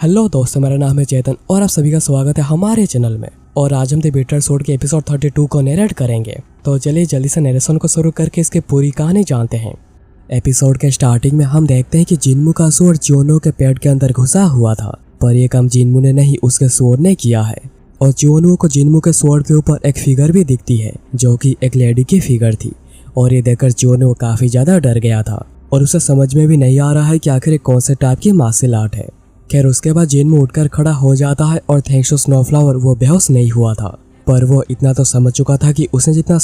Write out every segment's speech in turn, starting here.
Hello दोस्तों, मेरा नाम है चेतन और आप सभी का स्वागत है हमारे चैनल में। और आज हम द बिटर सोर्ड के एपिसोड 32 को नरेट करेंगे। तो चलिए जल्दी से नरेशन को शुरू करके इसकी पूरी कहानी जानते हैं। एपिसोड के स्टार्टिंग में हम देखते हैं कि जिन्मू का स्वॉर्ड जियोनो के पेट के अंदर घुसा हुआ था, पर यह काम जिन्मू ने नहीं उसके स्वॉर्ड ने किया है। और जियोनो को जिन्मू के स्वॉर्ड के ऊपर एक फिगर भी दिखती है जो कि एक लेडी की फिगर थी। और ये देखकर जियोनो काफी ज्यादा डर गया था और उसे समझ में भी नहीं आ रहा है कि आखिर कौन से टाइप की मार्शल आर्ट है। खैर उसके बाद जिन्मू उठकर खड़ा हो जाता है और थैंक्स टू स्नोफ्लावर वो बेहोश नहीं हुआ था। पर वो इतना तो समझ चुका था कि उसने जितना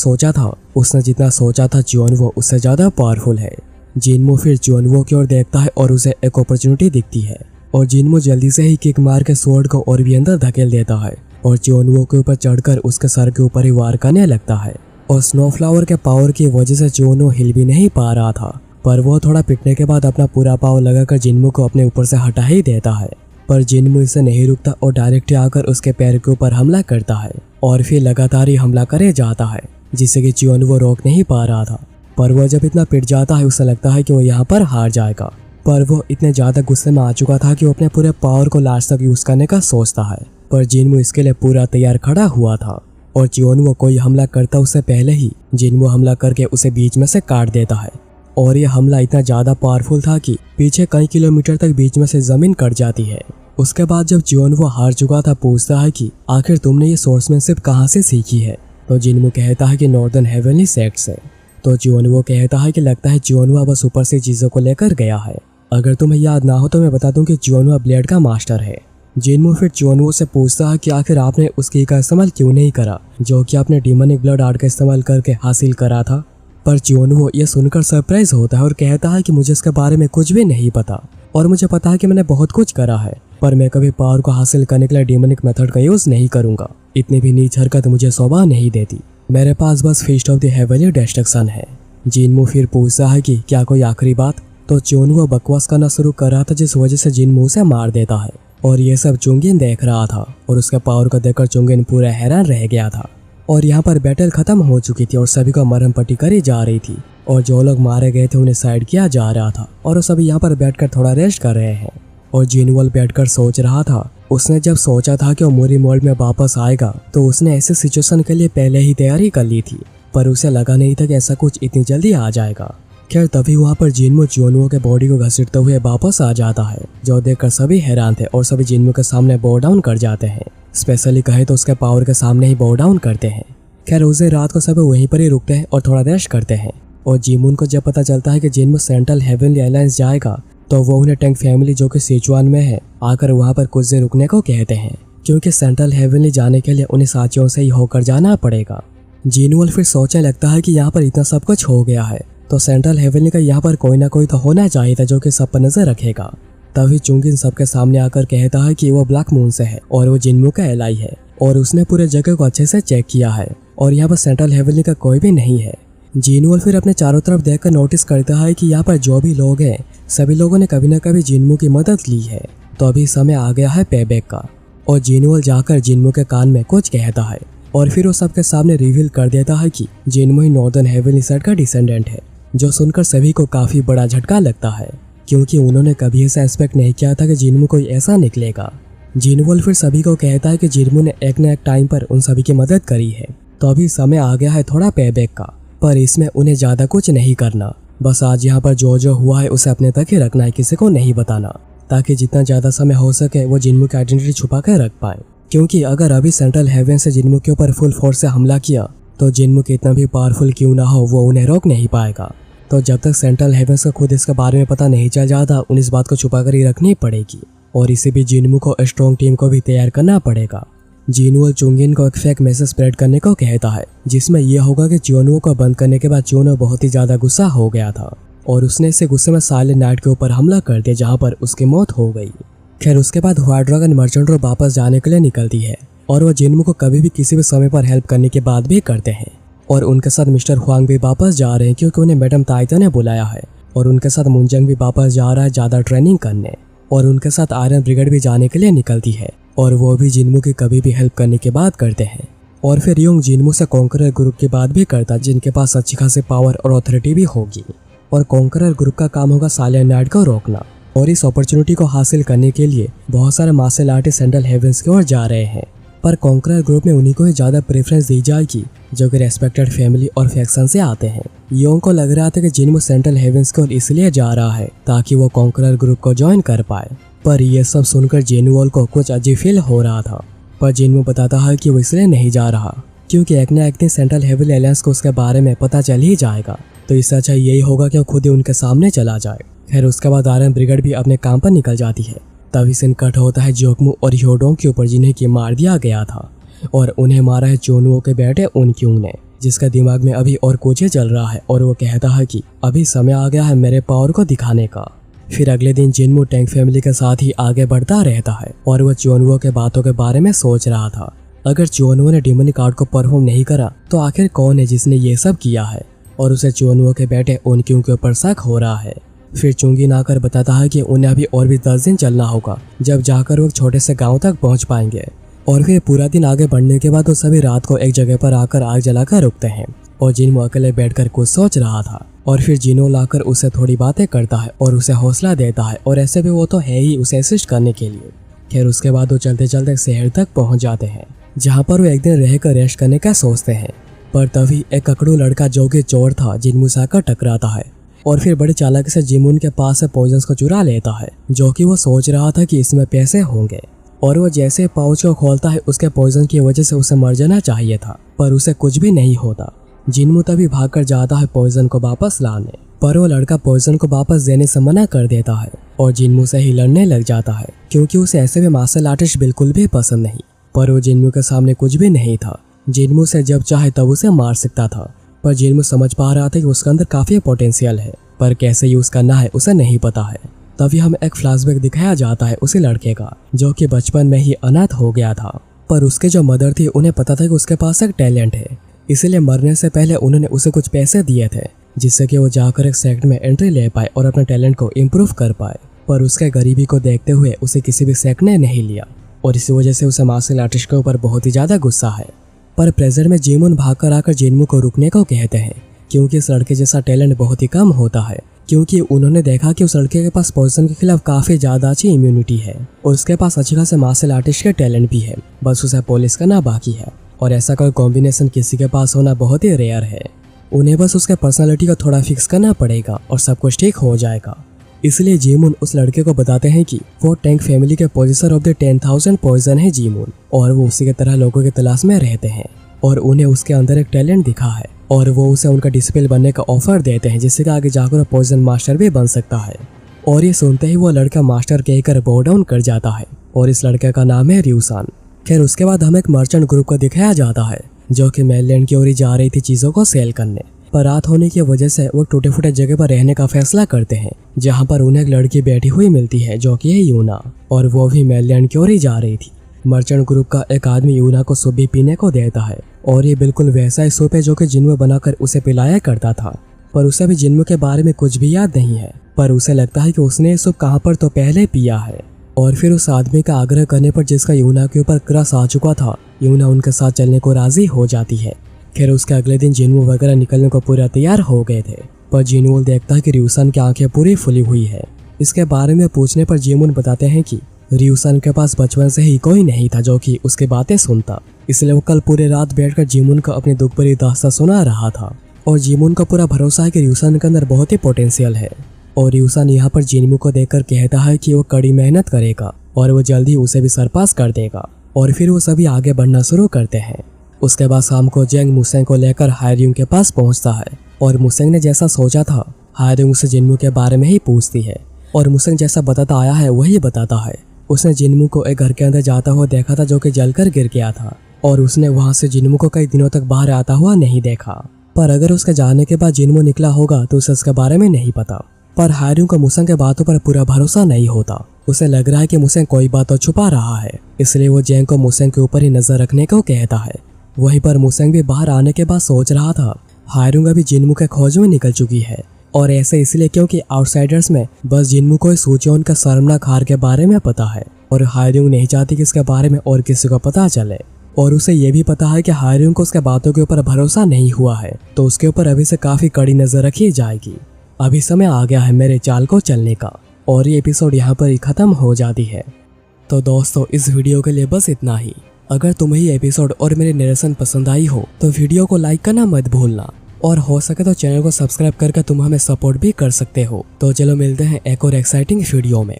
सोचा था जियोनो उससे ज्यादा पावरफुल है। जिन्मू फिर जियोनो की ओर देखता है और उसे एक अपॉर्चुनिटी दिखती है और जिन्मू जल्दी से ही किक मार के स्वॉर्ड को और भी अंदर धकेल देता है और जियोनो के ऊपर चढ़कर उसके सर के ऊपर ही वार करने लगता है। और स्नोफ्लावर के पावर की वजह से जियोनो हिल भी नहीं पा रहा था, पर वो थोड़ा पिटने के बाद अपना पूरा पावर लगाकर जिन्मू को अपने ऊपर से हटा ही देता है। पर जिन्मू इससे नहीं रुकता और डायरेक्ट आकर उसके पैर के ऊपर हमला करता है और फिर लगातार ही हमला करे जाता है, जिससे कि जिन्मू रोक नहीं पा रहा था। पर वो जब इतना पिट जाता है उसे लगता है कि वो यहाँ पर हार जाएगा, पर वो इतने ज्यादा गुस्से में आ चुका था कि वो अपने पूरे पावर को लास्ट तक यूज करने का सोचता है। पर जिन्मू इसके लिए पूरा तैयार खड़ा हुआ था और जिन्मू कोई हमला करता उससे पहले ही जिन्मू हमला करके उसे बीच में से काट देता है। और यह हमला इतना ज्यादा पावरफुल था कि पीछे कई किलोमीटर तक बीच में से जमीन कट जाती है। उसके बाद जब जिन्मू हार चुका था पूछता है कि आखिर तुमने ये सोर्समैनशिप कहाँ से सीखी है। तो जिन्मू कहता है कि नॉर्दर्न हेवनली सेक्ट से। तो जिन्मू कहता है कि लगता है जिन्मू बस ऊपर से चीजों को लेकर गया है। अगर तुम्हें याद ना हो तो मैं बता दूं कि जिन्मू ब्लेड का मास्टर है। जिन्मू फिर जिन्मू से पूछता है कि आखिर आपने उसकी का इस्तेमाल क्यों नहीं करा जो कि आपने डिमोनिक ब्लड आर्ट का इस्तेमाल करके हासिल करा था। पर जिन्मू ये सुनकर सरप्राइज होता है और कहता है कि मुझे इसके बारे में कुछ भी नहीं पता और मुझे पता है कि मैंने बहुत कुछ करा है, पर मैं कभी पावर को हासिल करने के लिए डिमोनिक मेथड का यूज नहीं करूंगा। इतनी भी नीच हरकत मुझे शोभा नहीं देती। मेरे पास बस feast of the heavenly destruction है। जिन्मू फिर पूछता है कि क्या कोई आखिरी बात। तो जिन्मू बकवास करना शुरू कर रहा था जिस वजह से जिन्मू से मार देता है। और ये सब चुंगिन देख रहा था और उसके पावर को देखकर चुंगिन पूरा हैरान रह गया था। और यहाँ पर बैटल खत्म हो चुकी थी और सभी को मरहम पट्टी करी जा रही थी और जो लोग मारे गए थे उन्हें साइड किया जा रहा था और वो सभी यहाँ पर बैठकर थोड़ा रेस्ट कर रहे हैं। और जिन्मू बैठकर सोच रहा था, उसने जब सोचा था कि वो मोरी मोल्ड में वापस आएगा तो उसने ऐसे सिचुएशन के लिए पहले ही तैयारी कर ली थी, पर उसे लगा नहीं था कि ऐसा कुछ इतनी जल्दी आ जाएगा। खैर तभी वहाँ पर जिन्मू के बॉडी को घसीटते हुए वापस आ जाता है, जो देखकर सभी हैरान थे और सभी जिन्मू के सामने बो डाउन कर जाते हैं। स्पेशली कहे तो उसके पावर के सामने ही बो डाउन करते हैं। खैर उसे रात को सब वहीं पर ही रुकते हैं और थोड़ा रेस्ट करते हैं। और जिमून को जब पता चलता है कि जिन्मू सेंट्रल हेवनली एलायंस जाएगा तो वो उन्हें टैंक फैमिली जो कि सिचुआन में है आकर वहाँ पर कुछ देर रुकने को कहते हैं, क्योंकि सेंट्रल हेवनली जाने के लिए उन्हें साथियों से ही होकर जाना पड़ेगा। जिन्मू फिर सोचने लगता है कि यहाँ पर इतना सब कुछ हो गया है तो सेंट्रल हेवनली का यहाँ पर कोई ना कोई तो होना चाहिए था जो कि सब पर नजर रखेगा। तभी चुंगिन सबके सामने आकर कहता है कि वो ब्लैक मून से है और वो जिन्मू का एलाई है और उसने पूरे जगह को अच्छे से चेक किया है और यहाँ पर सेंट्रल हेवनली का कोई भी नहीं है। जिन्मू फिर अपने चारों तरफ देखकर नोटिस करता है कि यहाँ पर जो भी लोग हैं सभी लोगों ने कभी न कभी जिन्मू की मदद ली है। तो अभी समय आ गया है पेबैक का। और जिन्मू जाकर जिन्मू के कान में कुछ कहता है और फिर वो सबके सामने रिवील कर देता है कि जिन्मू ही नॉर्दर्न हेवनली सेक्ट का डिसेंडेंट है, जो सुनकर सभी को काफी बड़ा झटका लगता है, क्योंकि उन्होंने कभी ऐसा एक्सपेक्ट नहीं किया था कि जिन्मू कोई ऐसा निकलेगा। जिन्मू फिर सभी को कहता है कि जिन्मू ने एक न एक टाइम पर उन सभी की मदद करी है, तो अभी समय आ गया है थोड़ा पेबैक का। पर इसमें उन्हें ज्यादा कुछ नहीं करना, बस आज यहाँ पर जो हुआ है उसे अपने तक ही रखना है, किसी को नहीं बताना, ताकि जितना ज्यादा समय हो सके वो जिन्मू की आइडेंटिटी छुपा कर रख पाए। क्योंकि अगर अभी सेंट्रल हेवन से जिन्मू के ऊपर फुल फोर्स से हमला किया तो जिन्मू कितना भी पावरफुल क्यों ना हो वो उन्हें रोक नहीं पाएगा। तो जब तक सेंट्रल हेवंस को खुद इसके बारे में पता नहीं चल जाता उन्हें इस बात को छुपा कर ही रखनी पड़ेगी और इसे भी जिन्मू को स्ट्रॉन्ग टीम को भी तैयार करना पड़ेगा। जिन्मू चुंगिन को एक फेक मैसेज स्प्रेड करने को कहता है, जिसमें यह होगा कि जिन्मू को बंद करने के बाद जिन्मू बहुत ही ज्यादा गुस्सा हो गया था और उसने इसे गुस्से में साइलेंट नाइट के ऊपर हमला कर दिया, जहाँ पर उसकी मौत हो गई। खैर उसके बाद व्हाइट ड्रैगन मर्चेंट रोड वापस जाने के लिए निकलती है और वह जिन्मू को कभी भी किसी भी समय पर हेल्प करने की बात भी करते हैं। और उनके साथ मिस्टर हुआंग भी वापस जा रहे हैं क्योंकि उन्हें मैडम ताइता ने बुलाया है। और उनके साथ मुंजंग भी वापस जा रहा है ज्यादा ट्रेनिंग करने। और उनके साथ आयरन ब्रिगेड भी जाने के लिए निकलती है और वो भी जिन्मू की कभी भी हेल्प करने की बात करते हैं। और फिर योंग जिन्मू से कॉन्करर ग्रुप की बात भी करता, जिनके पास अच्छी खासी पावर और अथॉरिटी भी होगी। और कॉन्करर ग्रुप का काम होगा साइलेंट नाइट को रोकना और इस अपॉर्चुनिटी को हासिल करने के लिए बहुत सारे मार्शल आर्टिस्ट सेंट्रल हेवंस की ओर जा रहे हैं। पर कॉन्करर ग्रुप में उन्हीं को ही ज्यादा प्रेफरेंस दी जाएगी जो कि रेस्पेक्टेड फैमिली और फैक्शन से आते हैं। योंग को लग रहा था कि जिनमू सेंट्रल हेवंस की ओर इसलिए जा रहा है ताकि वो कॉन्करर ग्रुप को ज्वाइन कर पाए। पर यह सब सुनकर जिनवॉल को कुछ अजीब फील हो रहा था। पर जिनमू बताता है कि वो इसलिए नहीं जा रहा क्योंकि एक न एक दिन सेंट्रल हेवन एलायंस को उसके बारे में पता चल ही जाएगा, तो इससे अच्छा यही होगा कि वो खुद ही उनके सामने चला जाए। खैर उसके बाद आर्यन ब्रिगेड भी अपने काम पर निकल जाती है। तभी सीन कट होता है जोकमू और ह्योडोंग के ऊपर जिन्हें कि मार दिया गया था और उन्हें मारा है चोनुओ के बेटे उनक्यूंग ने, जिसका दिमाग में अभी और कुछ चल रहा है और वो कहता है कि अभी समय आ गया है मेरे पावर को दिखाने का। फिर अगले दिन जिनमू टैंक फैमिली के साथ ही आगे बढ़ता रहता है और वह चोनुओ के बातों के बारे में सोच रहा था। अगर चोनुओ ने डिमोनिक आर्ट को परफॉर्म नहीं करा तो आखिर कौन है जिसने ये सब किया है, और उसे चोनुओ के बेटे उनक्यूंग के ऊपर शक हो रहा है। फिर चुंगी नाकर बताता है कि उन्हें अभी और भी 10 दिन चलना होगा, जब जाकर वो एक छोटे से गांव तक पहुंच पाएंगे। और फिर पूरा दिन आगे बढ़ने के बाद वो सभी रात को एक जगह पर आकर आग जलाकर रुकते हैं और जिनमू अकेले बैठकर कुछ सोच रहा था। और फिर जिनो लाकर उसे थोड़ी बातें करता है और उसे हौसला देता है, और ऐसे भी वो तो है ही उसे असिस्ट करने के लिए। खैर उसके बाद वो चलते चलते शहर तक पहुंच जाते हैं जहाँ पर वो एक दिन रहकर रेस्ट करने का सोचते हैं। पर तभी एक ककड़ू लड़का जो कि चोर था जिनमू से आकर टकराता है और फिर बड़ी चालाकी से जिमून के पास से पॉइजन्स को चुरा लेता है, जो कि वो सोच रहा था कि इसमें पैसे होंगे। और वो जैसे पाउच को खोलता है उसके पॉइजन की वजह से उसे मर जाना चाहिए था, पर उसे कुछ भी नहीं होता। जिनमू तभी भागकर जाता है पॉइजन को वापस लाने, पर वो लड़का पॉइजन को वापस देने से मना कर देता है और जिनमू से ही लड़ने लग जाता है क्योंकि उसे ऐसे भी मार्शल आर्टिस्ट बिल्कुल भी पसंद नहीं। पर वो जिनमू के सामने कुछ भी नहीं था। जिनमू से जब चाहे तब उसे मार सकता था, पर जिनमू समझ पा रहा था कि उसके अंदर काफी पोटेंशियल है, पर कैसे यूज करना है उसे नहीं पता है। तभी हमें एक फ्लैशबैक दिखाया जाता है उसी लड़के का जो कि बचपन में ही अनाथ हो गया था, पर उसके जो मदर थी उन्हें पता था कि उसके पास एक टैलेंट है, इसलिए मरने से पहले उन्होंने उसे कुछ पैसे दिए थे जिससे कि वो जाकर एक सेक्ट में एंट्री ले पाए और अपने टैलेंट को इम्प्रूव कर पाए। पर उसके गरीबी को देखते हुए उसे किसी भी सेक्ट ने नहीं लिया और इसी वजह से उसे मार्शल आर्टिस्ट के ऊपर बहुत ही ज्यादा गुस्सा है। पर प्रेजेंट में जिमून भागकर आकर जिनमू को रुकने को कहते हैं क्योंकि इस लड़के जैसा टैलेंट बहुत ही कम होता है, क्योंकि उन्होंने देखा कि उस लड़के के पास पॉइजन के खिलाफ काफी ज्यादा अच्छी इम्यूनिटी है और उसके पास अच्छे खासे मार्शल आर्टिस्ट के टैलेंट भी है, बस उसे पॉलिश करना बाकी है। और ऐसा कोई कॉम्बिनेशन किसी के पास होना बहुत ही रेयर है। उन्हें बस उसके पर्सनालिटी को थोड़ा फिक्स करना पड़ेगा और सब कुछ ठीक हो जाएगा। इसलिए जिमून उस लड़के को बताते हैं कि वो टैंक फैमिली के पोजेसर ऑफ द 10,000 पॉइजन है जिमून, और वो उसी की तरह लोगों की तलाश में रहते हैं और उन्हें उसके अंदर एक टैलेंट दिखा है और वो उसे उनका डिसिपल बनने का ऑफर देते हैं जिससे कि आगे जाकर वो पॉइजन मास्टर भी बन सकता है। और ये सुनते ही वो लड़का मास्टर कहकर बो डाउन कर जाता है और इस लड़के का नाम है रियूसान। खैर उसके बाद हमें एक मर्चेंट ग्रुप को दिखाया जाता है जो कि मेनलैंड की ओर जा रही थी चीजों को सेल करने, पर रात होने की वजह से वो टूटे फूटे जगह पर रहने का फैसला करते हैं जहाँ पर उन्हें एक लड़की बैठी हुई मिलती है जो कि है यूना, और वो भी मेनलैंड की ओर ही जा रही थी। मर्चेंट ग्रुप का एक आदमी यूना को सूप भी पीने को देता है और ये बिल्कुल वैसा ही सूप है जो कि जिन्मू बनाकर उसे पिलाया करता था, पर उसे भी जिन्मू के बारे में कुछ भी याद नहीं है। पर उसे लगता है कि उसने ये सूप कहाँ पर तो पहले पिया है। और फिर उस आदमी का आग्रह करने पर जिसका यूना के ऊपर क्रश आ चुका था, यूना उनके साथ चलने को राजी हो जाती है। खैर उसके अगले दिन जिनवू वगैरह निकलने को पूरा तैयार हो गए थे, पर जिनवू देखता है कि रियूसान की आंखें पूरी फुली हुई है। इसके बारे में पूछने पर जिमून बताते हैं कि रियूसान के पास बचपन से ही कोई नहीं था जो कि उसकी बातें सुनता, इसलिए वो कल पूरी रात बैठकर जिमून को अपनी दुख भरी दास्तां सुना रहा था। और जिमून को पूरा भरोसा है कि रियूसान के अंदर बहुत ही पोटेंशियल है, और रियूसान यहाँ पर जिनमू को देखकर कहता है कि वो कड़ी मेहनत करेगा और वो जल्दी उसे भी सरपास कर देगा। और फिर वो सभी आगे बढ़ना शुरू करते हैं। उसके बाद शाम को जेंग मुसेंग को लेकर हायरिंग के पास पहुंचता है और मुसेंग ने जैसा सोचा था हायरिंग उसे जिनमू के बारे में ही पूछती है और मुसेंग जैसा बताता आया है वही बताता है। उसने जिनमू को एक घर के अंदर जाता हुआ देखा था जो कि जलकर गिर गया था, और उसने वहां से जिनमू को कई दिनों तक बाहर आता हुआ नहीं देखा। पर अगर उसके जाने के बाद जिनमू निकला होगा तो उसे उसके बारे में नहीं पता। पर हायरिंग को मुसेंग के बातों पर पूरा भरोसा नहीं होता। उसे लग रहा है कि मुसेंग कोई बात तो छुपा रहा है, इसलिए वो जेंग को मुसेंग के ऊपर ही नजर रखने को कहता है। वहीं पर मुसेंग भी बाहर आने के बाद सोच रहा था हायरिंग अभी जिनमू के खोज में निकल चुकी है, और ऐसे इसलिए क्योंकि आउटसाइडर्स में बस जिनमू को सूचियों का शर्मनाक हार के बारे में पता है और हायरिंग नहीं चाहती कि इसके बारे में और किसी को पता चले। और उसे ये भी पता है कि हायरिंग को उसके बातों के ऊपर भरोसा नहीं हुआ है, तो उसके ऊपर अभी से काफी कड़ी नजर रखी जाएगी। अभी समय आ गया है मेरे चाल को चलने का। और ये एपिसोड यहाँ पर ही खत्म हो जाती है। तो दोस्तों इस वीडियो के लिए बस इतना ही। अगर तुम्हें ये एपिसोड और मेरे नरेशन पसंद आई हो तो वीडियो को लाइक करना मत भूलना, और हो सके तो चैनल को सब्सक्राइब करके तुम हमें सपोर्ट भी कर सकते हो। तो चलो मिलते हैं एक और एक्साइटिंग वीडियो में।